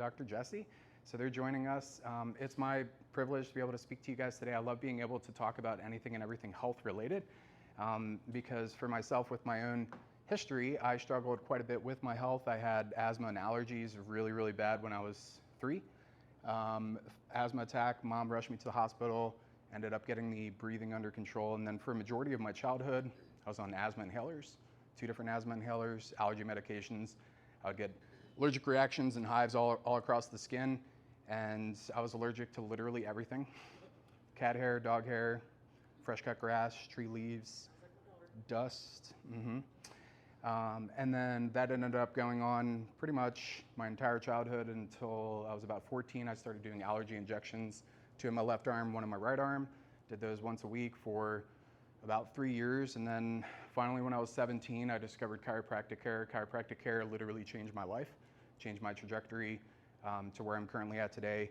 Dr. Jesse. So they're joining us. It's my privilege to be able to speak to you guys today. I love being able to talk about anything and everything health related because for myself, with my own history, I struggled quite a bit with my health. I had asthma and allergies really, really bad when I was 3. Asthma attack, mom rushed me to the hospital, ended up getting the breathing under control. And then for a majority of my childhood, I was on asthma inhalers, 2 different asthma inhalers, allergy medications. I would get allergic reactions and hives all across the skin. And I was allergic to literally everything. Cat hair, dog hair, fresh cut grass, tree leaves, dust. And then that ended up going on pretty much my entire childhood until I was about 14. I started doing allergy injections, 2 in my left arm, 1 in my right arm. Did those once a week for about 3 years. And then finally, when I was 17, I discovered chiropractic care. Chiropractic care literally changed my life, changed my trajectory to where I'm currently at today.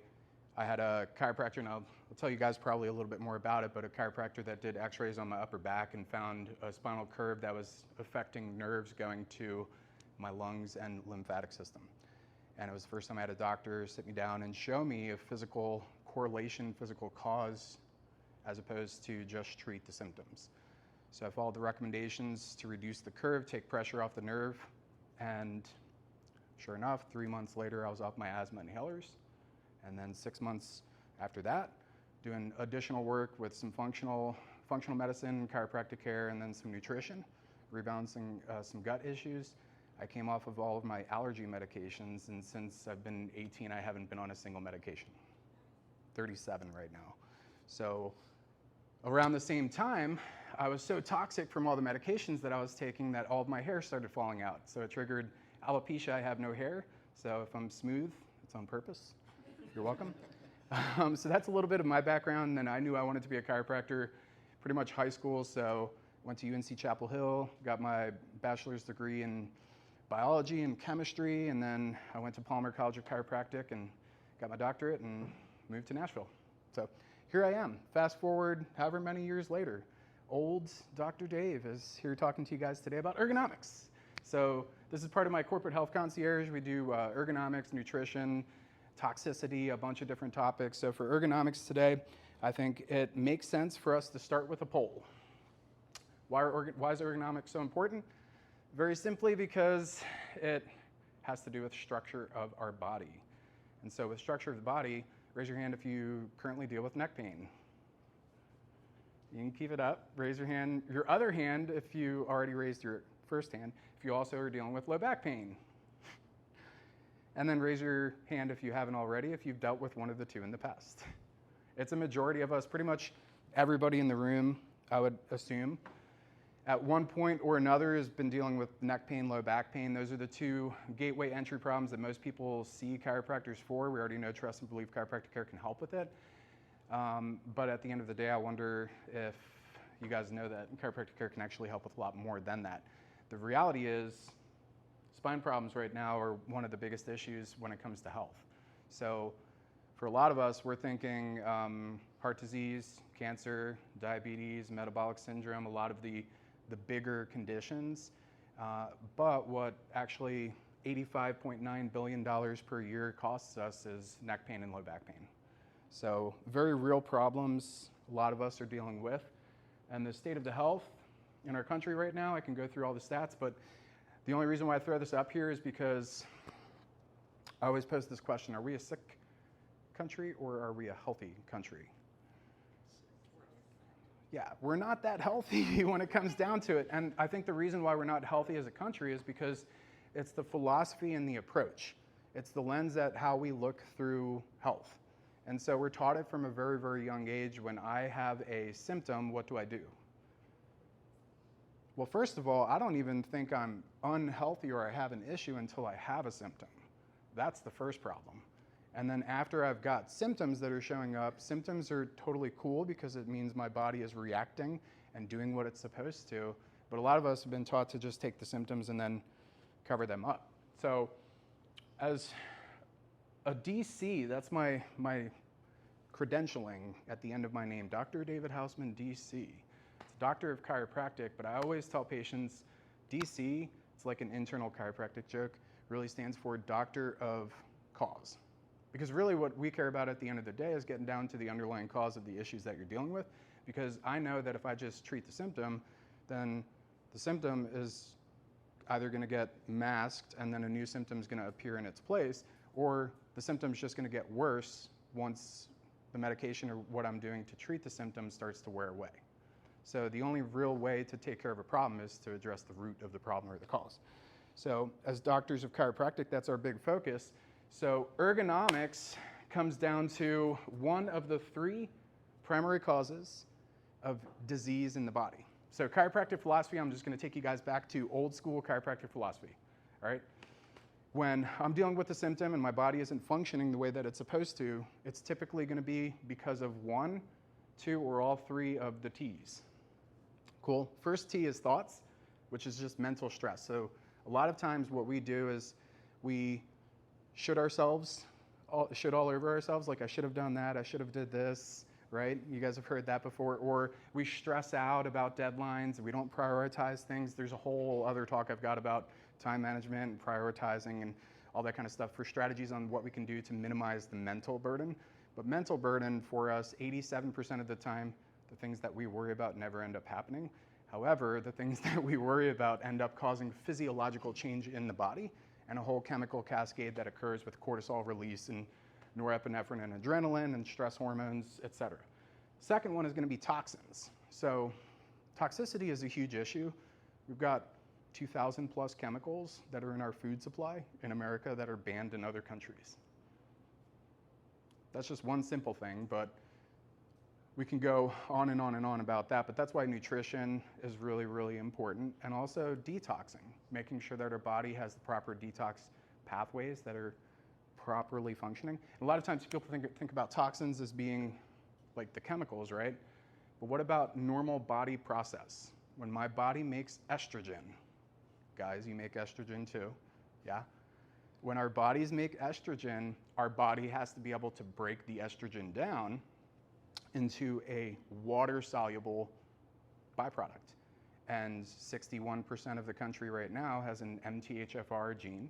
I had a chiropractor, and I'll tell you guys probably a little bit more about it, but a chiropractor that did x-rays on my upper back and found a spinal curve that was affecting nerves going to my lungs and lymphatic system. And it was the first time I had a doctor sit me down and show me a physical correlation, physical cause, as opposed to just treat the symptoms. So I followed the recommendations to reduce the curve, take pressure off the nerve, and sure enough, 3 months later, I was off my asthma inhalers. And then 6 months after that, doing additional work with some functional medicine, chiropractic care, and then some nutrition, rebalancing some gut issues. I came off of all of my allergy medications, and since I've been 18, I haven't been on a single medication. 37 right now. So around the same time, I was so toxic from all the medications that I was taking that all of my hair started falling out. So it triggered alopecia. I have no hair, so if I'm smooth, it's on purpose. You're welcome. So that's a little bit of my background, and I knew I wanted to be a chiropractor pretty much high school, so went to UNC Chapel Hill, got my bachelor's degree in biology and chemistry, and then I went to Palmer College of Chiropractic and got my doctorate and moved to Nashville. So here I am. Fast forward however many years later, old Dr. Dave is here talking to you guys today about ergonomics. So this is part of my corporate health concierge. We do ergonomics, nutrition, toxicity, a bunch of different topics. So for ergonomics today, I think it makes sense for us to start with a poll. Why is ergonomics so important? Very simply because it has to do with structure of our body. And so with structure of the body, raise your hand if you currently deal with neck pain. You can keep it up. Raise your hand, your other hand if you already raised your first hand, if you also are dealing with low back pain. And then raise your hand if you haven't already, if you've dealt with one of the 2 in the past. It's a majority of us, pretty much everybody in the room, I would assume, at one point or another has been dealing with neck pain, low back pain. Those are the 2 gateway entry problems that most people see chiropractors for. We already know, trust, and believe chiropractic care can help with it. But at the end of the day, I wonder if you guys know that chiropractic care can actually help with a lot more than that. The reality is, spine problems right now are one of the biggest issues when it comes to health. So for a lot of us, we're thinking heart disease, cancer, diabetes, metabolic syndrome, a lot of the bigger conditions. But what actually $85.9 billion per year costs us is neck pain and low back pain. So very real problems a lot of us are dealing with. And the state of the health in our country right now, I can go through all the stats, but the only reason why I throw this up here is because I always pose this question: are we a sick country or are we a healthy country? Yeah, we're not that healthy when it comes down to it. And I think the reason why we're not healthy as a country is because it's the philosophy and the approach. It's the lens at how we look through health. And so we're taught it from a very, very young age. When I have a symptom, what do I do? Well, first of all, I don't even think I'm unhealthy or I have an issue until I have a symptom. That's the first problem. And then after I've got symptoms that are showing up, symptoms are totally cool because it means my body is reacting and doing what it's supposed to. But a lot of us have been taught to just take the symptoms and then cover them up. So as a DC, that's my credentialing at the end of my name, Dr. David Hausman, DC. Doctor of Chiropractic, but I always tell patients DC, it's like an internal chiropractic joke, really stands for Doctor of cause. Because really what we care about at the end of the day is getting down to the underlying cause of the issues that you're dealing with. Because I know that if I just treat the symptom, then the symptom is either going to get masked and then a new symptom is going to appear in its place, or the symptom's just going to get worse once the medication or what I'm doing to treat the symptom starts to wear away. So the only real way to take care of a problem is to address the root of the problem or the cause. So as doctors of chiropractic, that's our big focus. So ergonomics comes down to one of the 3 primary causes of disease in the body. So chiropractic philosophy, I'm just going to take you guys back to old school chiropractic philosophy, all right? When I'm dealing with a symptom and my body isn't functioning the way that it's supposed to, it's typically going to be because of 1, 2, or all 3 of the T's. Cool. First T is thoughts, which is just mental stress. So a lot of times what we do is we should all over ourselves, like I should have done that, I should have did this, right? You guys have heard that before. Or we stress out about deadlines and we don't prioritize things. There's a whole other talk I've got about time management and prioritizing and all that kind of stuff for strategies on what we can do to minimize the mental burden. But mental burden for us, 87% of the time, the things that we worry about never end up happening. However, the things that we worry about end up causing physiological change in the body and a whole chemical cascade that occurs with cortisol release and norepinephrine and adrenaline and stress hormones, et cetera. Second one is going to be toxins. So toxicity is a huge issue. We've got 2,000 plus chemicals that are in our food supply in America that are banned in other countries. That's just one simple thing, but we can go on and on and on about that, but that's why nutrition is really, really important. And also detoxing, making sure that our body has the proper detox pathways that are properly functioning. And a lot of times people think about toxins as being like the chemicals, right? But what about normal body process? When my body makes estrogen, guys, you make estrogen too, yeah? When our bodies make estrogen, our body has to be able to break the estrogen down into a water-soluble byproduct. And 61% of the country right now has an MTHFR gene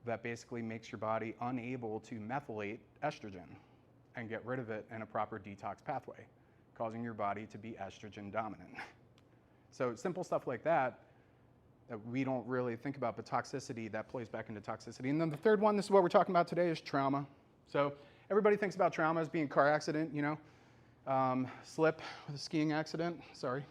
that basically makes your body unable to methylate estrogen and get rid of it in a proper detox pathway, causing your body to be estrogen dominant. So simple stuff like that we don't really think about, but toxicity, that plays back into toxicity. And then the third one, this is what we're talking about today, is trauma. So everybody thinks about trauma as being car accident, you know, slip with a skiing accident, sorry.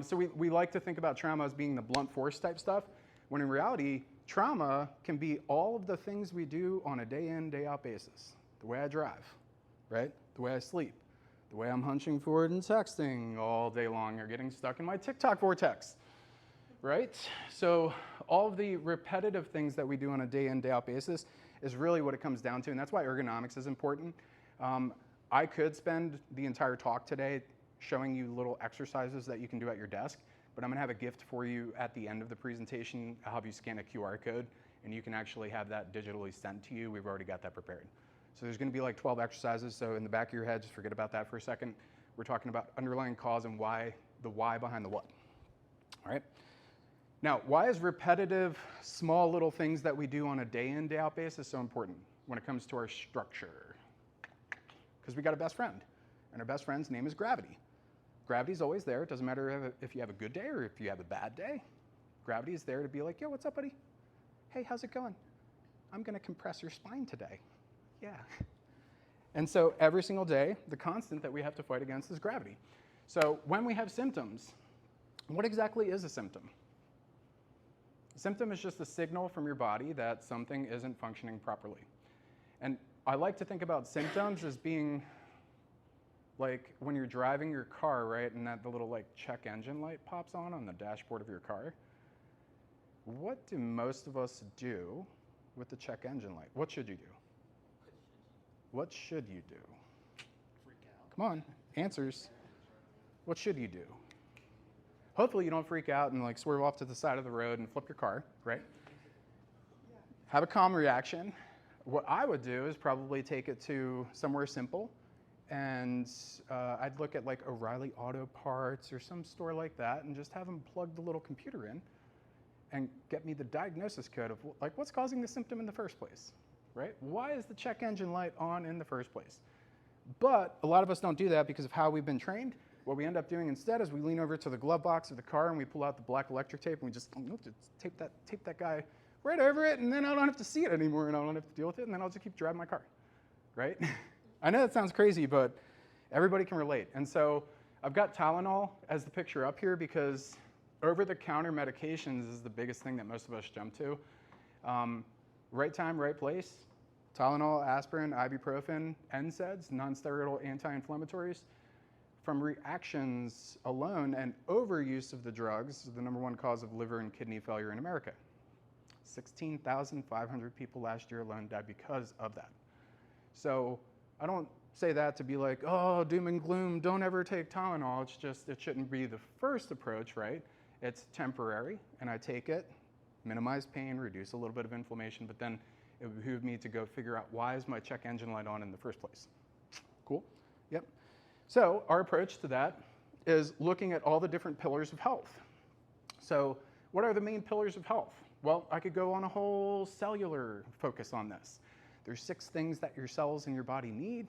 So we like to think about trauma as being the blunt force type stuff, when in reality, trauma can be all of the things we do on a day in, day out basis. The way I drive, right? The way I sleep, the way I'm hunching forward and texting all day long or getting stuck in my TikTok vortex, right? So all of the repetitive things that we do on a day in, day out basis is really what it comes down to, and that's why ergonomics is important. I could spend the entire talk today showing you little exercises that you can do at your desk, but I'm gonna have a gift for you at the end of the presentation. I'll have you scan a QR code, and you can actually have that digitally sent to you. We've already got that prepared. So there's gonna be like 12 exercises, so in the back of your head, just forget about that for a second. We're talking about underlying cause and why, the why behind the what, all right? Now, why is repetitive, small little things that we do on a day in, day out basis so important when it comes to our structure? Because we got a best friend, and our best friend's name is gravity. Gravity's always there. It doesn't matter if you have a good day or if you have a bad day. Gravity is there to be like, yo, what's up, buddy? Hey, how's it going? I'm gonna compress your spine today. Yeah. And so every single day, the constant that we have to fight against is gravity. So when we have symptoms, what exactly is a symptom? A symptom is just a signal from your body that something isn't functioning properly. And I like to think about symptoms as being like when you're driving your car, right, and the little like check engine light pops on the dashboard of your car. What do most of us do with the check engine light? What should you do? What should you do? Freak out. Come on, answers. What should you do? Hopefully you don't freak out and like swerve off to the side of the road and flip your car, right? Have a calm reaction. What I would do is probably take it to somewhere simple, and I'd look at like O'Reilly Auto Parts or some store like that and just have them plug the little computer in and get me the diagnosis code of like what's causing the symptom in the first place, right? Why is the check engine light on in the first place? But a lot of us don't do that because of how we've been trained. What we end up doing instead is we lean over to the glove box of the car and we pull out the black electric tape and we just tape that guy right over it, and then I don't have to see it anymore and I don't have to deal with it, and then I'll just keep driving my car, right? I know that sounds crazy, but everybody can relate. And so I've got Tylenol as the picture up here because over-the-counter medications is the biggest thing that most of us jump to. Right time, right place. Tylenol, aspirin, ibuprofen, NSAIDs, non-steroidal anti-inflammatories. From reactions alone and overuse of the drugs is the #1 cause of liver and kidney failure in America. 16,500 people last year alone died because of that. So I don't say that to be like, oh, doom and gloom, don't ever take Tylenol. It's just, it shouldn't be the first approach, right? It's temporary, and I take it, minimize pain, reduce a little bit of inflammation, but then it would behoove me to go figure out why is my check engine light on in the first place. Cool? Yep. So our approach to that is looking at all the different pillars of health. So what are the main pillars of health? Well, I could go on a whole cellular focus on this. There's 6 things that your cells in your body need,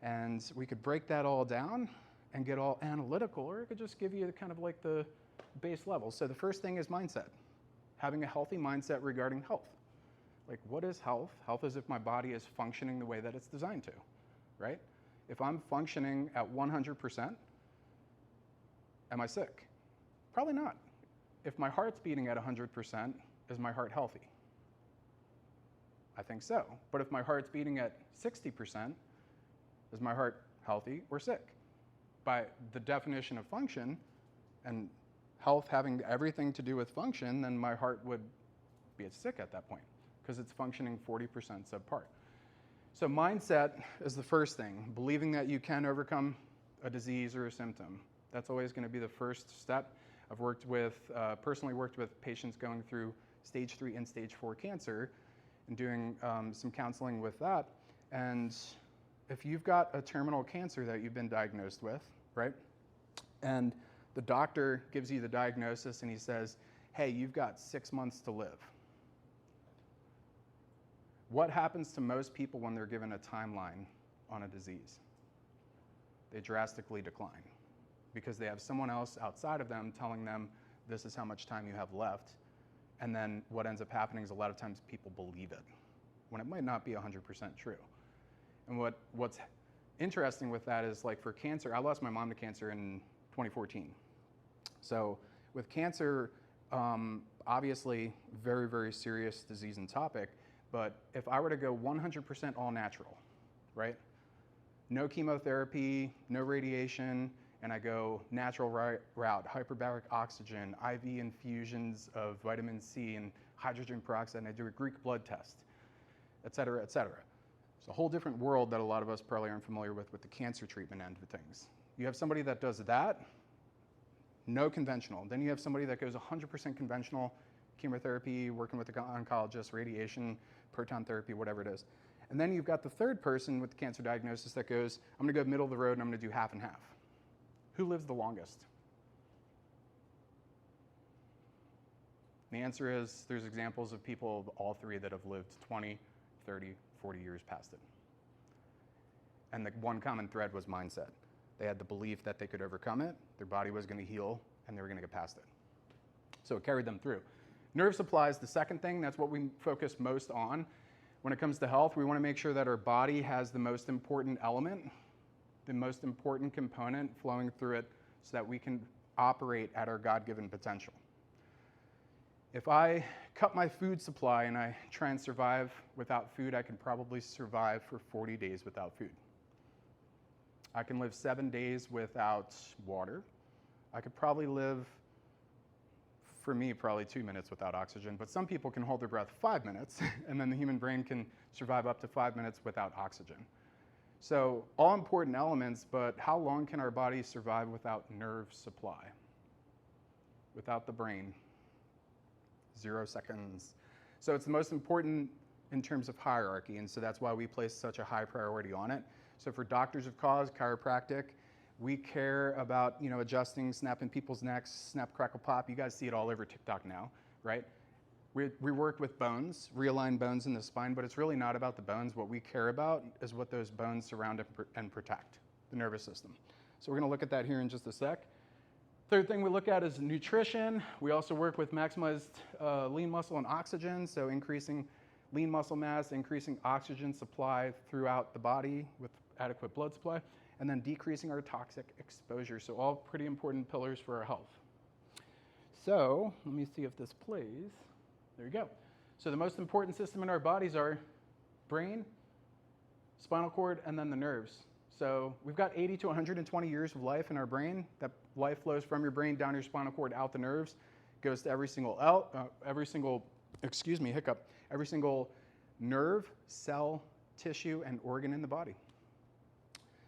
and we could break that all down and get all analytical, or it could just give you kind of like the base level. So the first thing is mindset. Having a healthy mindset regarding health. Like, what is health? Health is if my body is functioning the way that it's designed to, right? If I'm functioning at 100%, am I sick? Probably not. If my heart's beating at 100%, is my heart healthy? I think so. But if my heart's beating at 60%, is my heart healthy or sick? By the definition of function, and health having everything to do with function, then my heart would be sick at that point because it's functioning 40% subpar. So mindset is the first thing, believing that you can overcome a disease or a symptom. That's always going to be the first step. I've worked with, personally worked with patients going through stage 3 and stage 4 cancer and doing some counseling with that. And if you've got a terminal cancer that you've been diagnosed with, right, and the doctor gives you the diagnosis and he says, hey, you've got 6 months to live. What happens to most people when they're given a timeline on a disease? They drastically decline because they have someone else outside of them telling them this is how much time you have left. And then what ends up happening is a lot of times people believe it when it might not be 100% true. And what's interesting with that is, like, for cancer, I lost my mom to cancer in 2014. So with cancer, obviously very, very serious disease and topic. But if I were to go 100% all natural, right? No chemotherapy, no radiation, and I go natural route, hyperbaric oxygen, IV infusions of vitamin C and hydrogen peroxide, and I do a Greek blood test, et cetera, et cetera. It's a whole different world that a lot of us probably aren't familiar with the cancer treatment end of things. You have somebody that does that, no conventional. Then you have somebody that goes 100% conventional, chemotherapy, working with the oncologist, radiation, proton therapy, whatever it is. And then you've got the third person with the cancer diagnosis that goes, I'm going to go middle of the road and I'm going to do half and half. Who lives the longest? The answer is there's examples of people of all three that have lived 20, 30, 40 years past it. And the one common thread was mindset. They had the belief that they could overcome it, their body was going to heal, and they were going to get past it. So it carried them through. Nerve supply is the second thing. That's what we focus most on. When it comes to health, we want to make sure that our body has the most important element, the most important component flowing through it so that we can operate at our God-given potential. If I cut my food supply and I try and survive without food, I can probably survive for 40 days without food. I can live 7 days without water. I could probably live, for me, probably 2 minutes without oxygen, but some people can hold their breath 5 minutes, and then the human brain can survive up to 5 minutes without oxygen. So all important elements, but how long can our body survive without nerve supply? Without the brain? 0 seconds. So it's the most important in terms of hierarchy, and so that's why we place such a high priority on it. So for doctors of cause, chiropractic, we care about, adjusting, snapping people's necks, snap, crackle, pop. You guys see it all over TikTok now. right? We work with bones, realign bones in the spine, but it's really not about the bones. What we care about is what those bones surround and protect, the nervous system. So we're going to look at that here in just a sec. Third thing we look at is nutrition. We also work with maximized lean muscle and oxygen, so increasing lean muscle mass, increasing oxygen supply throughout the body with adequate blood supply, and then decreasing our toxic exposure. So all pretty important pillars for our health. So let me see if this plays. There you go. So the most important system in our bodies are brain, spinal cord, and then the nerves. So we've got 80 to 120 years of life in our brain. That life flows from your brain down your spinal cord, out the nerves, goes to every single nerve, cell, tissue, and organ in the body.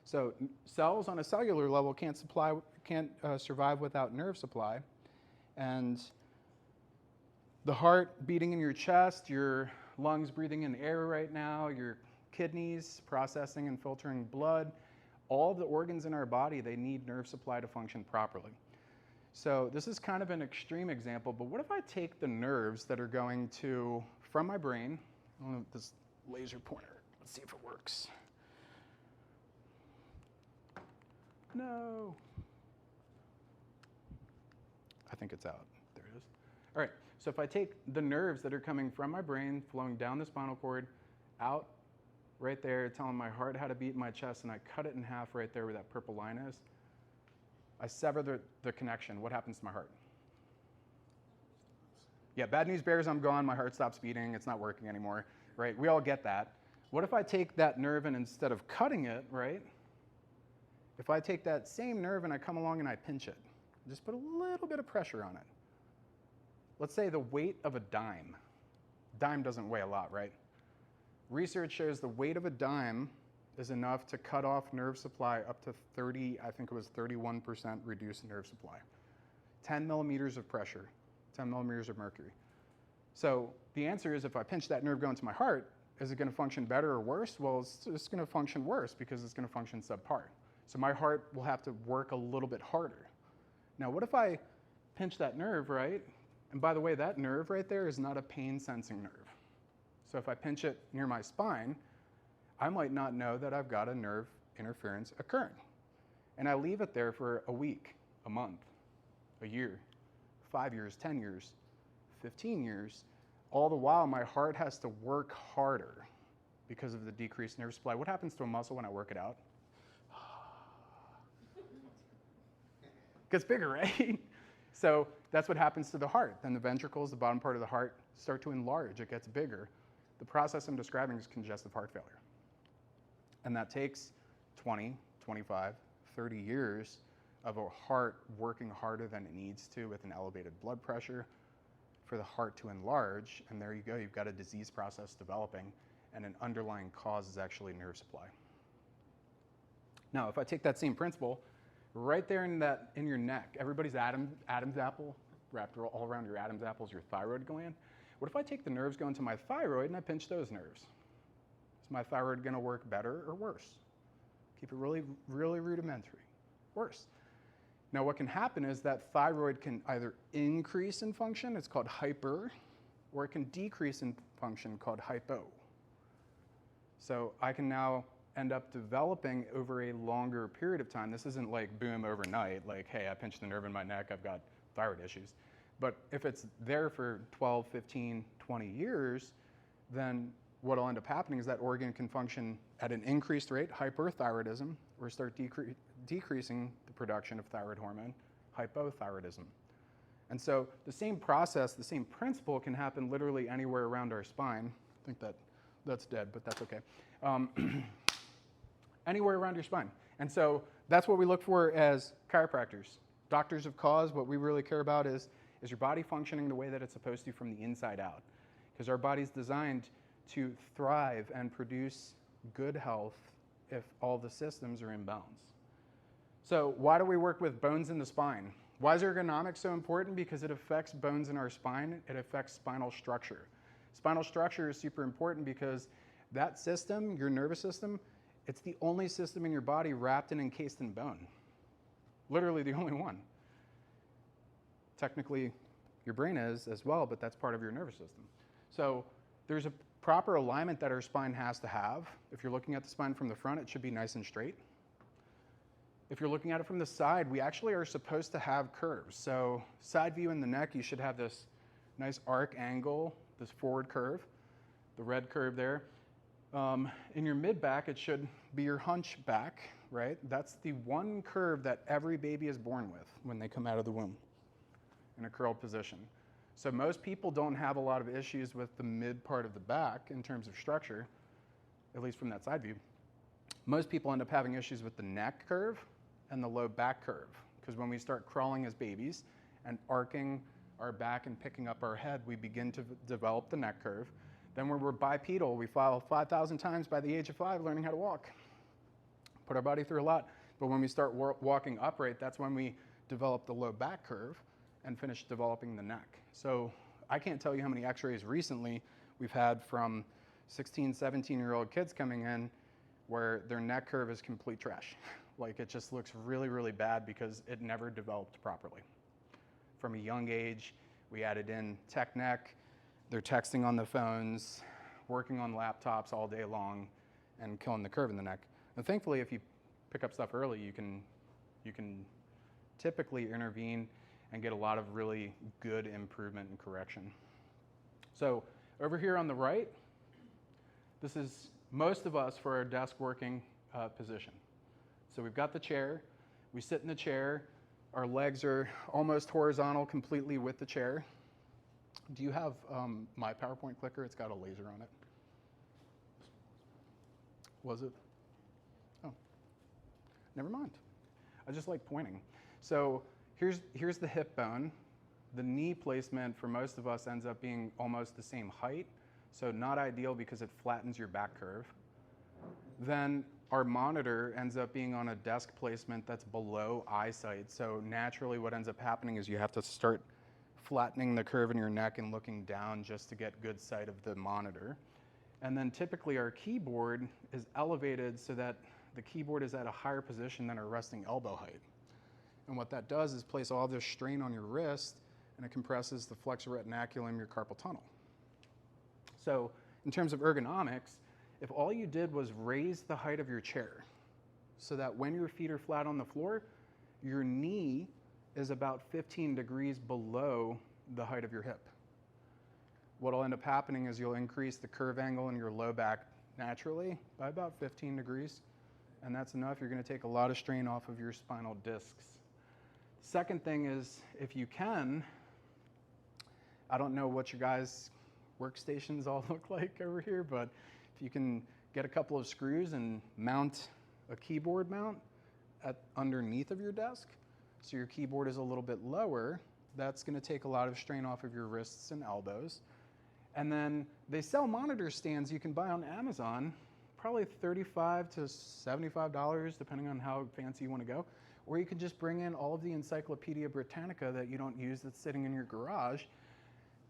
So cells on a cellular level can't survive without nerve supply, and the heart beating in your chest, your lungs breathing in air right now, your kidneys processing and filtering blood, all of the organs in our body, they need nerve supply to function properly. So this is kind of an extreme example, but what if I take the nerves that are going from my brain, I don't know this laser pointer, let's see if it works. No. I think it's out. There it is. All right, so if I take the nerves that are coming from my brain, flowing down the spinal cord, out right there, telling my heart how to beat in my chest, and I cut it in half right there where that purple line is, I sever the connection. What happens to my heart? Yeah, bad news bears, I'm gone. My heart stops beating. It's not working anymore, right? We all get that. What if I take that nerve and instead of cutting it, right, if I take that same nerve and I come along and I pinch it, just put a little bit of pressure on it. Let's say the weight of a dime. Dime doesn't weigh a lot, right? Research shows the weight of a dime is enough to cut off nerve supply up to 31% reduced nerve supply. 10 millimeters of pressure, 10 millimeters of mercury. So the answer is, if I pinch that nerve going to my heart, is it going to function better or worse? Well, it's going to function worse because it's going to function subpar. So my heart will have to work a little bit harder. Now, what if I pinch that nerve, right? And by the way, that nerve right there is not a pain-sensing nerve. So if I pinch it near my spine, I might not know that I've got a nerve interference occurring. And I leave it there for a week, a month, a year, 5 years, 10 years, 15 years. All the while, my heart has to work harder because of the decreased nerve supply. What happens to a muscle when I work it out? Gets bigger, right? So that's what happens to the heart. Then the ventricles, the bottom part of the heart, start to enlarge. It gets bigger. The process I'm describing is congestive heart failure. And that takes 20, 25, 30 years of a heart working harder than it needs to with an elevated blood pressure for the heart to enlarge. And there you go. You've got a disease process developing, and an underlying cause is actually nerve supply. Now, if I take that same principle, right there in your neck, everybody's Adam's apple, wrapped all around your Adam's apple is your thyroid gland. What if I take the nerves going to my thyroid and I pinch those nerves? Is my thyroid going to work better or worse? Keep it really, really rudimentary. Worse. Now, what can happen is that thyroid can either increase in function, it's called hyper, or it can decrease in function, called hypo. So I can now end up developing over a longer period of time. This isn't like boom overnight, like, hey, I pinched the nerve in my neck, I've got thyroid issues. But if it's there for 12, 15, 20 years, then what will end up happening is that organ can function at an increased rate, hyperthyroidism, or start decreasing the production of thyroid hormone, hypothyroidism. And so the same process, the same principle can happen literally anywhere around our spine. I think that's dead, but that's okay. Anywhere around your spine. And so that's what we look for as chiropractors. Doctors of cause, what we really care about is your body functioning the way that it's supposed to from the inside out? Because our body's designed to thrive and produce good health if all the systems are in balance. So why do we work with bones in the spine? Why is ergonomics so important? Because it affects bones in our spine. It affects spinal structure. Spinal structure is super important because that system, your nervous system, it's the only system in your body wrapped and encased in bone. Literally the only one. Technically, Your brain is as well, but that's part of your nervous system. So there's a proper alignment that our spine has to have. If you're looking at the spine from the front, it should be nice and straight. If you're looking at it from the side, we actually are supposed to have curves. So side view in the neck, you should have this nice arc angle, this forward curve, the red curve there. In your mid back, it should be your hunchback, right? That's the one curve that every baby is born with when they come out of the womb in a curled position. So most people don't have a lot of issues with the mid part of the back in terms of structure, at least from that side view. Most people end up having issues with the neck curve and the low back curve, because when we start crawling as babies and arcing our back and picking up our head, we begin to develop the neck curve. Then when we're bipedal, we fall 5,000 times by the age of 5 learning how to walk. Put our body through a lot. But when we start walking upright, that's when we develop the low back curve and finish developing the neck. So I can't tell you how many x-rays recently we've had from 16, 17-year-old kids coming in where their neck curve is complete trash. Like it just looks really, really bad because it never developed properly. From a young age, we added in tech neck. They're texting on the phones, working on laptops all day long, and killing the curve in the neck. And thankfully, if you pick up stuff early, you can typically intervene and get a lot of really good improvement and correction. So over here on the right, this is most of us for our desk working position. So we've got the chair. We sit in the chair. Our legs are almost horizontal completely with the chair. Do you have my PowerPoint clicker? It's got a laser on it. Was it? Oh, never mind. I just like pointing. So here's the hip bone. The knee placement for most of us ends up being almost the same height, so not ideal because it flattens your back curve. Then our monitor ends up being on a desk placement that's below eyesight, so naturally what ends up happening is you have to start flattening the curve in your neck and looking down just to get good sight of the monitor. And then typically our keyboard is elevated so that the keyboard is at a higher position than our resting elbow height. And what that does is place all this strain on your wrist, and it compresses the flexor retinaculum, your carpal tunnel. So in terms of ergonomics, if all you did was raise the height of your chair so that when your feet are flat on the floor, your knee is about 15 degrees below the height of your hip. What'll end up happening is you'll increase the curve angle in your low back naturally by about 15 degrees, and that's enough. You're gonna take a lot of strain off of your spinal discs. Second thing is, if you can, I don't know what your guys' workstations all look like over here, but if you can get a couple of screws and mount a keyboard mount underneath of your desk, so your keyboard is a little bit lower, that's going to take a lot of strain off of your wrists and elbows. And then they sell monitor stands you can buy on Amazon, probably $35 to $75, depending on how fancy you want to go. Or you could just bring in all of the Encyclopedia Britannica that you don't use that's sitting in your garage.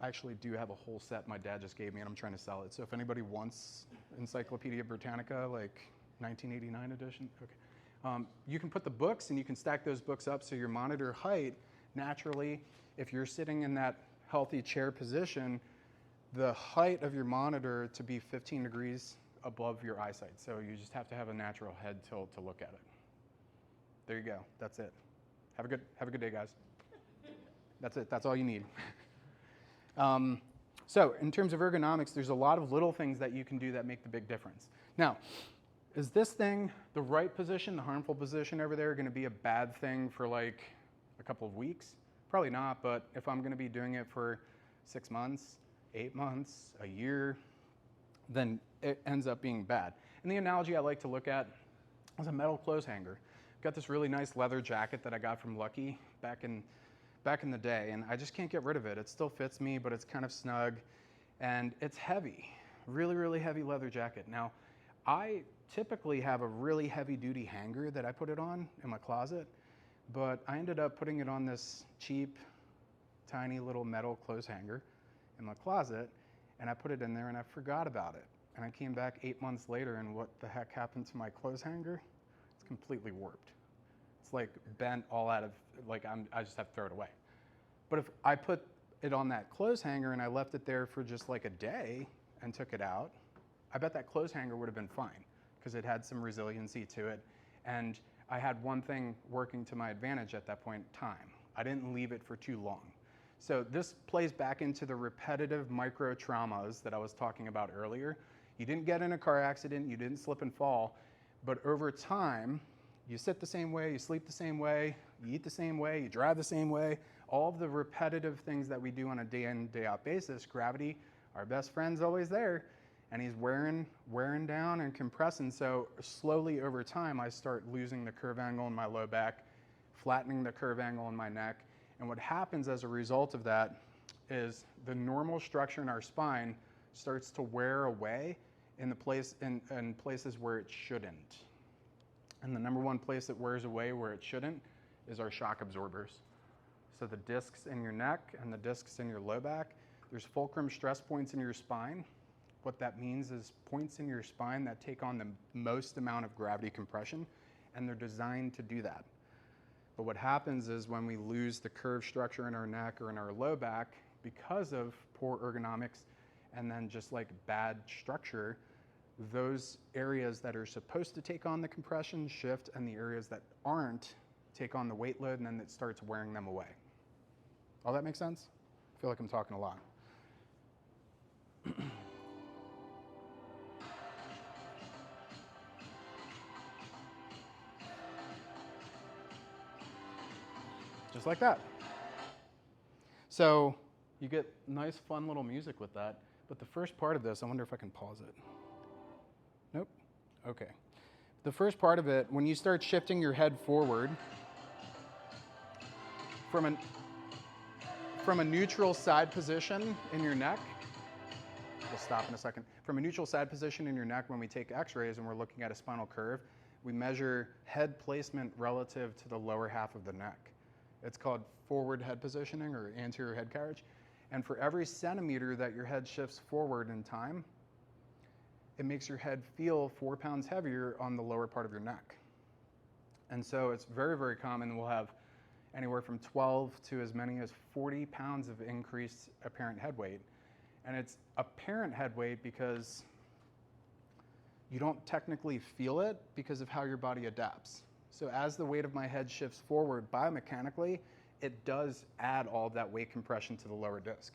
I actually do have a whole set my dad just gave me, and I'm trying to sell it. So if anybody wants Encyclopedia Britannica, like 1989 edition, okay. You can put the books and you can stack those books up so your monitor height, naturally, if you're sitting in that healthy chair position, the height of your monitor to be 15 degrees above your eyesight. So you just have to have a natural head tilt to look at it. There you go. That's it. Have a good day, guys. That's it. That's all you need. So in terms of ergonomics, there's a lot of little things that you can do that make the big difference. Now, is this thing, the right position, the harmful position over there, going to be a bad thing for like a couple of weeks? Probably not, but if I'm going to be doing it for 6 months, 8 months, a year, then it ends up being bad. And the analogy I like to look at is a metal clothes hanger. I've got this really nice leather jacket that I got from Lucky back in the day, and I just can't get rid of it. It still fits me, but it's kind of snug, and it's heavy, really, really heavy leather jacket. Now, I typically have a really heavy-duty hanger that I put it on in my closet, but I ended up putting it on this cheap, tiny little metal clothes hanger in my closet, and I put it in there and I forgot about it. And I came back 8 months later, and what the heck happened to my clothes hanger? It's completely warped. It's like bent all out of, like I just have to throw it away. But if I put it on that clothes hanger and I left it there for just like a day and took it out, I bet that clothes hanger would have been fine because it had some resiliency to it. And I had one thing working to my advantage at that point, time. I didn't leave it for too long. So this plays back into the repetitive micro traumas that I was talking about earlier. You didn't get in a car accident, you didn't slip and fall, but over time, you sit the same way, you sleep the same way, you eat the same way, you drive the same way. All of the repetitive things that we do on a day in, day out basis, gravity, our best friend's always there, and he's wearing down and compressing. So slowly over time, I start losing the curve angle in my low back, flattening the curve angle in my neck. And what happens as a result of that is the normal structure in our spine starts to wear away in places where it shouldn't. And the number one place that wears away where it shouldn't is our shock absorbers. So the discs in your neck and the discs in your low back, there's fulcrum stress points in your spine. What that means is points in your spine that take on the most amount of gravity compression, and they're designed to do that. But what happens is when we lose the curve structure in our neck or in our low back because of poor ergonomics and then just like bad structure, those areas that are supposed to take on the compression shift and the areas that aren't take on the weight load, and then it starts wearing them away. All that makes sense? I feel like I'm talking a lot. Just like that. So you get nice, fun little music with that. But the first part of this, I wonder if I can pause it. Nope. Okay. The first part of it, when you start shifting your head forward from a neutral side position in your neck, we'll stop in a second. From a neutral side position in your neck, when we take x-rays and we're looking at a spinal curve, we measure head placement relative to the lower half of the neck. It's called forward head positioning or anterior head carriage. And for every centimeter that your head shifts forward in time, it makes your head feel 4 pounds heavier on the lower part of your neck. And so it's very, very common. We'll have anywhere from 12 to as many as 40 pounds of increased apparent head weight. And it's apparent head weight because you don't technically feel it because of how your body adapts. So as the weight of my head shifts forward biomechanically, it does add all of that weight compression to the lower disc.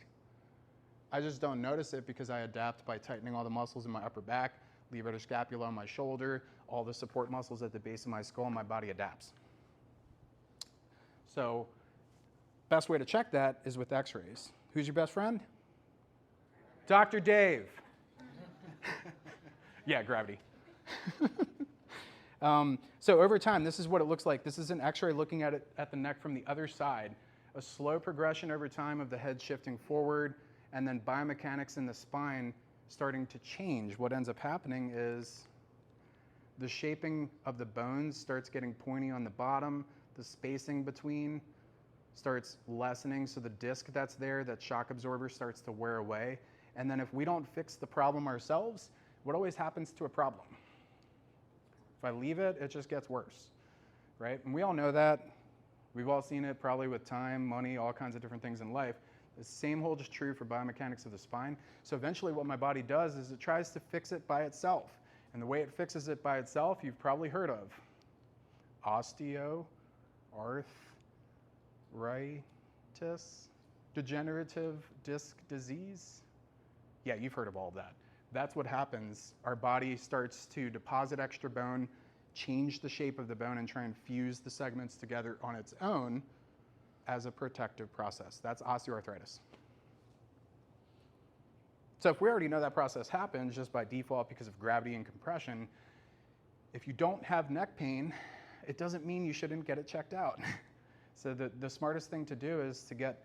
I just don't notice it because I adapt by tightening all the muscles in my upper back, levator scapula on my shoulder, all the support muscles at the base of my skull, and my body adapts. So best way to check that is with x-rays. Who's your best friend? Dr. Dave. Yeah, gravity. So over time, this is what it looks like. This is an x-ray looking at it at the neck from the other side. A slow progression over time of the head shifting forward, and then biomechanics in the spine starting to change. What ends up happening is the shaping of the bones starts getting pointy on the bottom. The spacing between starts lessening, so the disc that's there, that shock absorber, starts to wear away. And then if we don't fix the problem ourselves, what always happens to a problem? If I leave it, it just gets worse, right? And we all know that. We've all seen it probably with time, money, all kinds of different things in life. The same holds true for biomechanics of the spine. So eventually what my body does is it tries to fix it by itself. And the way it fixes it by itself, you've probably heard of arthritis, degenerative disc disease. Yeah, you've heard of all of that. That's what happens. Our body starts to deposit extra bone, change the shape of the bone, and try and fuse the segments together on its own as a protective process. That's osteoarthritis. So if we already know that process happens just by default because of gravity and compression, if you don't have neck pain, it doesn't mean you shouldn't get it checked out. So the smartest thing to do is to get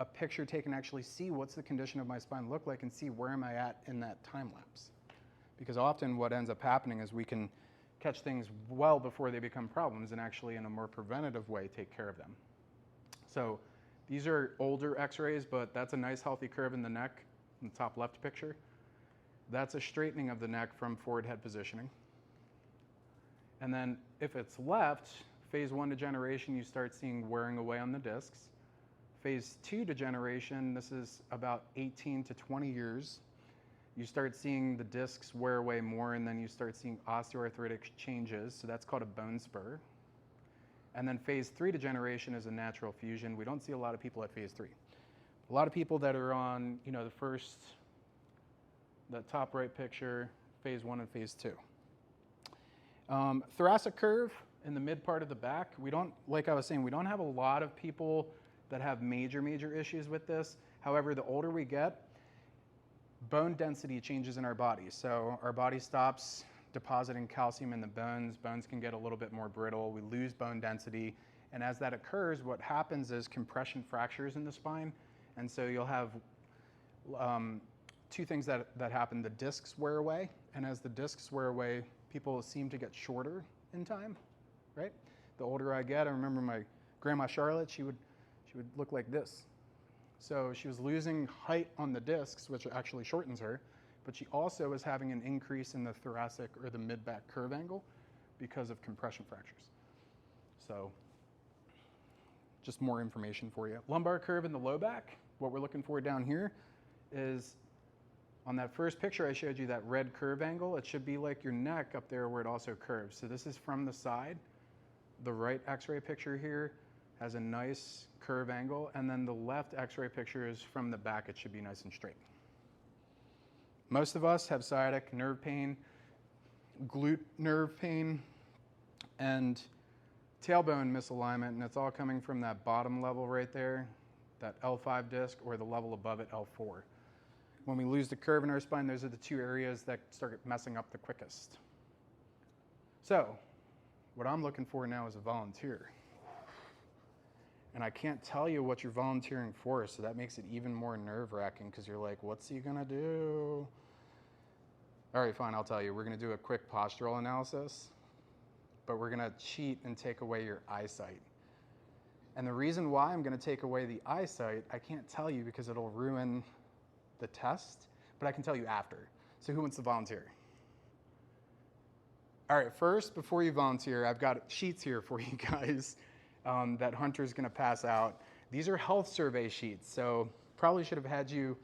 a picture taken, actually see what's the condition of my spine look like and see where am I at in that time lapse. Because often what ends up happening is we can catch things well before they become problems and actually in a more preventative way take care of them. So these are older x-rays, but that's a nice healthy curve in the neck in the top left picture. That's a straightening of the neck from forward head positioning. And then if it's left, phase 1 degeneration, you start seeing wearing away on the discs. phase 2 degeneration, this is about 18 to 20 years. You start seeing the discs wear away more, and then you start seeing osteoarthritic changes, so that's called a bone spur. And then phase 3 degeneration is a natural fusion. We don't see a lot of people at phase 3. A lot of people that are on, the top right picture, phase 1 and phase 2. Thoracic curve in the mid part of the back, like I was saying, we don't have a lot of people that have major issues with this. However, the older we get, bone density changes in our body. So our body stops depositing calcium in the bones. Bones can get a little bit more brittle. We lose bone density. And as that occurs, what happens is compression fractures in the spine. And so you'll have two things that happen. The discs wear away. And as the discs wear away, people seem to get shorter in time, right? The older I get, I remember my grandma Charlotte, she would look like this. So she was losing height on the discs, which actually shortens her, but she also was having an increase in the thoracic or the mid-back curve angle because of compression fractures. So just more information for you. Lumbar curve in the low back, what we're looking for down here is on that first picture I showed you, that red curve angle, it should be like your neck up there where it also curves. So this is from the side. The right x-ray picture here has a nice curve angle, and then the left x-ray picture is from the back. It should be nice and straight. Most of us have sciatic nerve pain, glute nerve pain, and tailbone misalignment, and it's all coming from that bottom level right there, that L5 disc, or the level above it, L4. When we lose the curve in our spine, those are the two areas that start messing up the quickest. So what I'm looking for now is a volunteer. And I can't tell you what you're volunteering for, so that makes it even more nerve-wracking because you're like, what's he gonna do? All right, fine, I'll tell you. We're gonna do a quick postural analysis, but we're gonna cheat and take away your eyesight. And the reason why I'm gonna take away the eyesight, I can't tell you because it'll ruin the test, but I can tell you after. So who wants to volunteer? All right, first, before you volunteer, I've got sheets here for you guys. That Hunter's gonna pass out. These are health survey sheets, so probably should have had you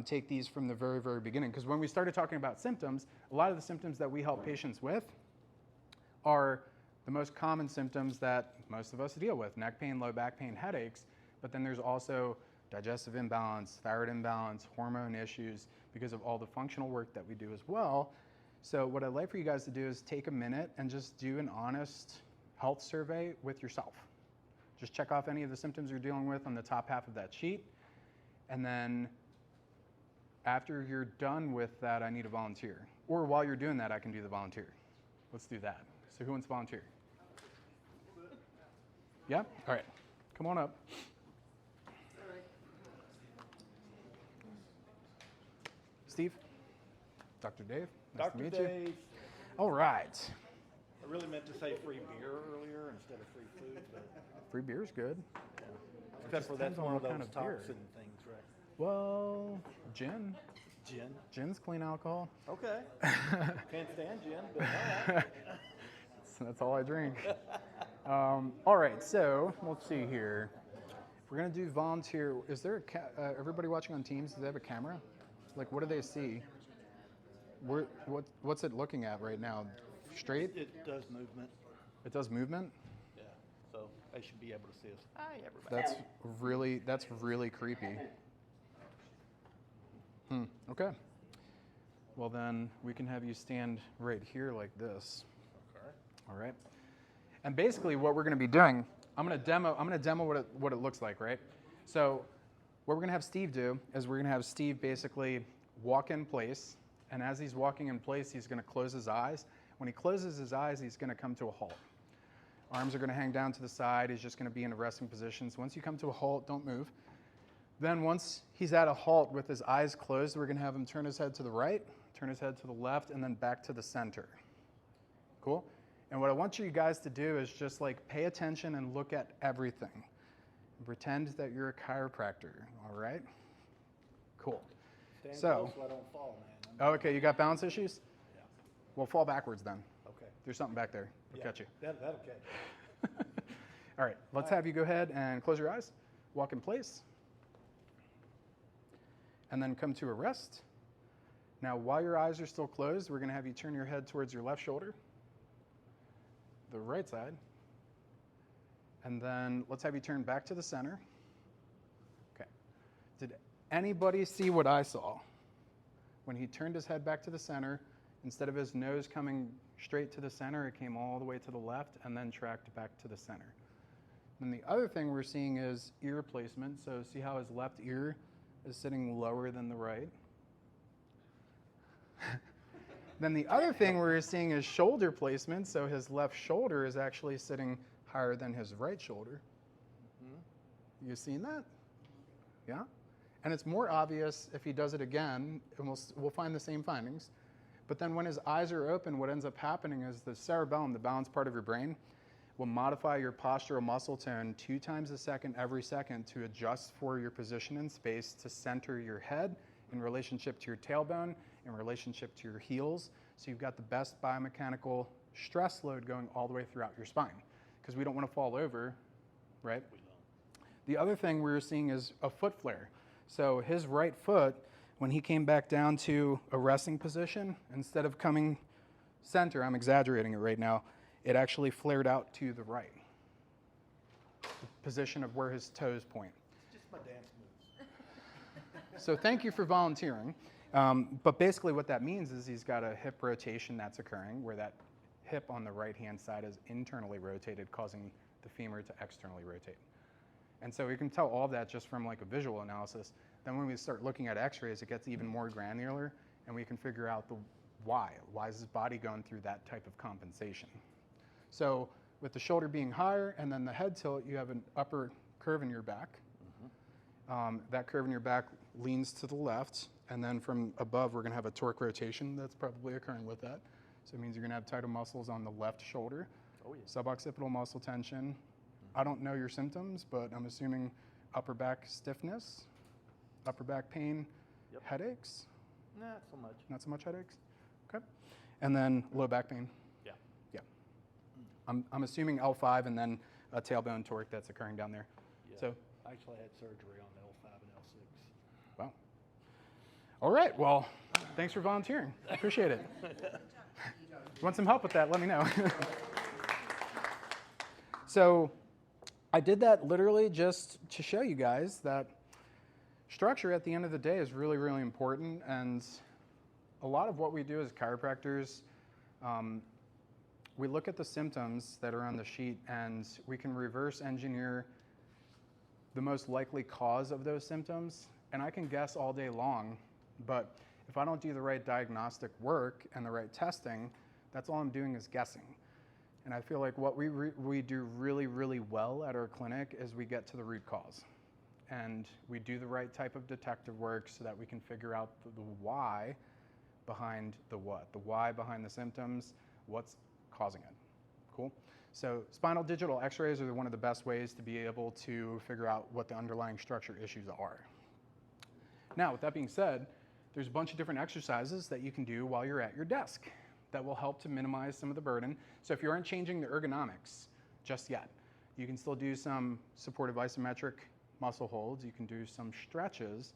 take these from the very beginning, because when we started talking about symptoms, a lot of the symptoms that we help patients with are the most common symptoms that most of us deal with: neck pain, low back pain, headaches, but then there's also digestive imbalance, thyroid imbalance, hormone issues, because of all the functional work that we do as well. So what I'd like for you guys to do is take a minute and just do an honest health survey with yourself. Just check off any of the symptoms you're dealing with on the top half of that sheet. And then after you're done with that, I need a volunteer. Or while you're doing that, I can do the volunteer. Let's do that. So who wants to volunteer? Yeah? All right. Come on up. Steve? Dr. Dave? Nice to meet you. All right. I really meant to say free beer earlier instead of free food, but Free beer's good. except for that's depends on one of what those kind of beer. toxin things, right? Well, gin. Gin. Gin's clean alcohol. Okay. Can't stand gin, but all right. That's all I drink. All right, so let's see here. We're gonna do volunteer. Is there everybody watching on Teams? Do they have a camera? Like, what do they see? What's it looking at right now? Straight? It does movement. It does movement? Yeah. So they should be able to see us. Hi, everybody. That's really creepy. Okay. Well then, we can have you stand right here like this. Okay. All right. And basically, what we're going to be doing, I'm going to demo what it looks like, right? So, what we're going to have Steve do is we're going to have Steve basically walk in place, and as he's walking in place, he's going to close his eyes. When he closes his eyes, he's going to come to a halt. Arms are going to hang down to the side. He's just going to be in a resting position. So once you come to a halt, don't move. Then once he's at a halt with his eyes closed, we're going to have him turn his head to the right, turn his head to the left, and then back to the center. Cool? And what I want you guys to do is just like pay attention and look at everything. And pretend that you're a chiropractor, all right? Cool. Stand So- close so I don't fall, man. Oh, okay, you got balance issues? Yeah. Well, fall backwards then. Okay. There's something back there. I'll Yeah, catch you. That'll catch. All right, let's have you go ahead and close your eyes. walk in place, and then come to a rest. Now, while your eyes are still closed, we're going to have you turn your head towards your left shoulder, the right side, and then let's have you turn back to the center. Okay. Did anybody see what I saw? When he turned his head back to the center, instead of his nose coming straight to the center, it came all the way to the left and then tracked back to the center. And the other thing we're seeing is ear placement. So see how his left ear is sitting lower than the right? Then the other thing we're seeing is shoulder placement. So his left shoulder is actually sitting higher than his right shoulder. You seen that? Yeah? And it's more obvious if he does it again, and we'll find the same findings. But then when his eyes are open, what ends up happening is the cerebellum, the balance part of your brain, will modify your postural muscle tone 2 times a second every second to adjust for your position in space to center your head in relationship to your tailbone, in relationship to your heels. So you've got the best biomechanical stress load going all the way throughout your spine, because we don't want to fall over, right? The other thing we're seeing is a foot flare. So his right foot, when he came back down to a resting position, instead of coming center, I'm exaggerating it right now, it actually flared out to the right, the position of where his toes point. It's just my dance moves. So thank you for volunteering. But basically what that means is he's got a hip rotation that's occurring, where that hip on the right-hand side is internally rotated, causing the femur to externally rotate. And so we can tell all of that just from like a visual analysis. Then when we start looking at x-rays, it gets even more granular, and we can figure out the why. Why is his body going through that type of compensation? So with the shoulder being higher and then the head tilt, you have an upper curve in your back. That curve in your back leans to the left, and then from above, we're going to have a torque rotation that's probably occurring with that. So it means you're going to have tighter muscles on the left shoulder, suboccipital muscle tension. I don't know your symptoms, but I'm assuming upper back stiffness, upper back pain, headaches. Not so much. Not so much headaches? Okay. And then low back pain. Yeah. Yeah. I'm assuming L5 and then a tailbone torque that's occurring down there. Yeah. So, I actually had surgery on L5 and L6. wow. All right. Well, thanks for volunteering. I appreciate it. Want some help with that, let me know. So I did that literally just to show you guys that structure at the end of the day is really, really important. And a lot of what we do as chiropractors, we look at the symptoms that are on the sheet, and we can reverse engineer the most likely cause of those symptoms. And I can guess all day long, but if I don't do the right diagnostic work and the right testing, that's all I'm doing is guessing. And I feel like what we do really, really well at our clinic is we get to the root cause. And we do the right type of detective work so that we can figure out the why behind the what. The why behind the symptoms, what's causing it. Cool? So spinal digital x-rays are one of the best ways to be able to figure out what the underlying structure issues are. Now, with that being said, there's a bunch of different exercises that you can do while you're at your desk that will help to minimize some of the burden. So if you aren't changing the ergonomics just yet, you can still do some supportive isometric muscle holds. You can do some stretches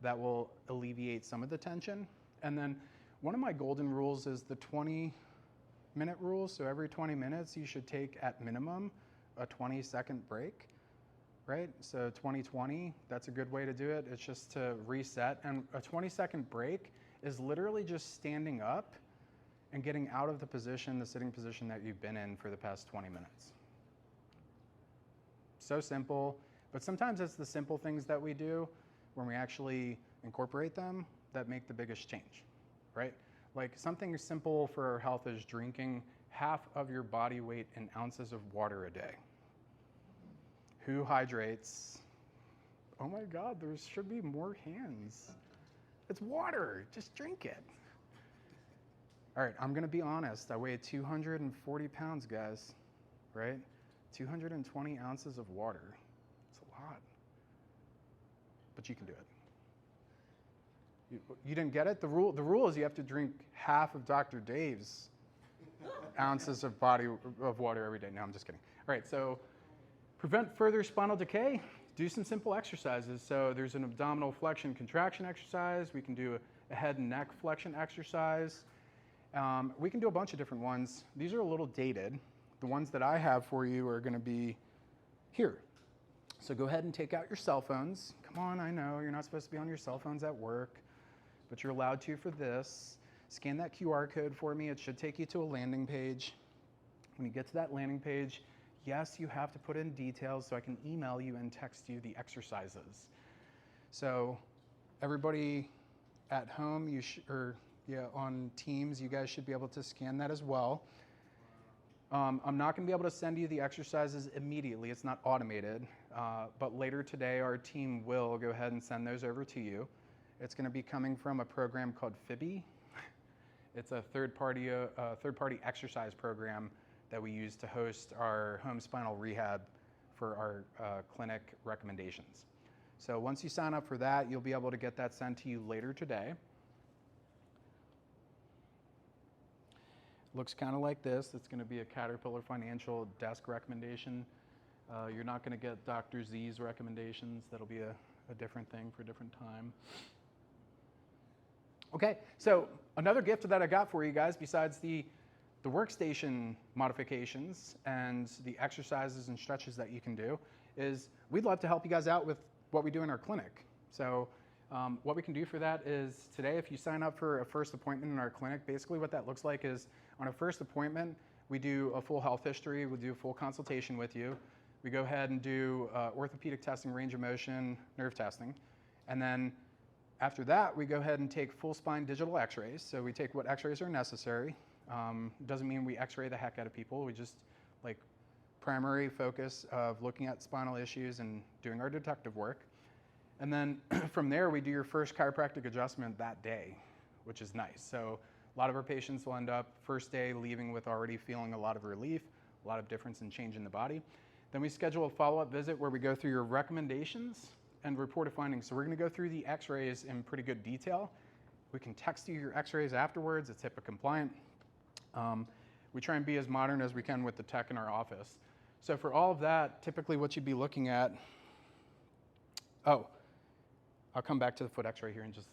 that will alleviate some of the tension. And then one of my golden rules is the 20-minute rule. So every 20 minutes, you should take at minimum a 20-second break, right? So 20-20, that's a good way to do it. It's just to reset. And a 20-second break is literally just standing up and getting out of the position, the sitting position that you've been in for the past 20 minutes. So simple, but sometimes it's the simple things that we do when we actually incorporate them that make the biggest change, right? Like something simple for our health is drinking half of your body weight in ounces of water a day. Who hydrates? Oh my God, there should be more hands. It's water, just drink it. All right, I'm gonna be honest. I weigh 240 pounds, guys, right? 220 ounces of water. It's a lot, but you can do it. You didn't get it? The rule is you have to drink half of Dr. Dave's ounces of water every day. No, I'm just kidding. All right, so prevent further spinal decay. do some simple exercises. So there's an abdominal flexion contraction exercise. We can do a head and neck flexion exercise. We can do a bunch of different ones. These are a little dated. The ones that I have for you are going to be here. So go ahead and take out your cell phones. Come on, I know you're not supposed to be on your cell phones at work, but you're allowed to for this. Scan that QR code for me. It should take you to a landing page. When you get to that landing page, yes, you have to put in details so I can email you and text you the exercises. So everybody at home, on Teams, you guys should be able to scan that as well. I'm not going to be able to send you the exercises immediately. It's not automated. But later today, our team will go ahead and send those over to you. It's going to be coming from a program called Fibby. It's a third-party exercise program that we use to host our home spinal rehab for our clinic recommendations. So once you sign up for that, you'll be able to get that sent to you later today. Looks kind of like this. It's going to be a Caterpillar Financial desk recommendation. You're not going to get Dr. Z's recommendations. That'll be a different thing for a different time. Okay, so another gift that I got for you guys, besides the workstation modifications and the exercises and stretches that you can do, is we'd love to help you guys out with what we do in our clinic. So what we can do for that is today, if you sign up for a first appointment in our clinic, basically what that looks like is on a first appointment, we do a full health history, we do a full consultation with you. We go ahead and do orthopedic testing, range of motion, nerve testing. And then after that, we go ahead and take full spine digital x-rays. So we take what x-rays are necessary. Doesn't mean we x-ray the heck out of people. We just primary focus of looking at spinal issues and doing our detective work. And then from there, we do your first chiropractic adjustment that day, which is nice. So a lot of our patients will end up first day leaving with already feeling a lot of relief, a lot of difference in change in the body. Then we schedule a follow-up visit where we go through your recommendations and report of findings. So we're going to go through the x-rays in pretty good detail. We can text you your x-rays afterwards. It's HIPAA compliant. We try and be as modern as we can with the tech in our office. So for all of that, typically what you'd be looking at, I'll come back to the foot x-ray here in just a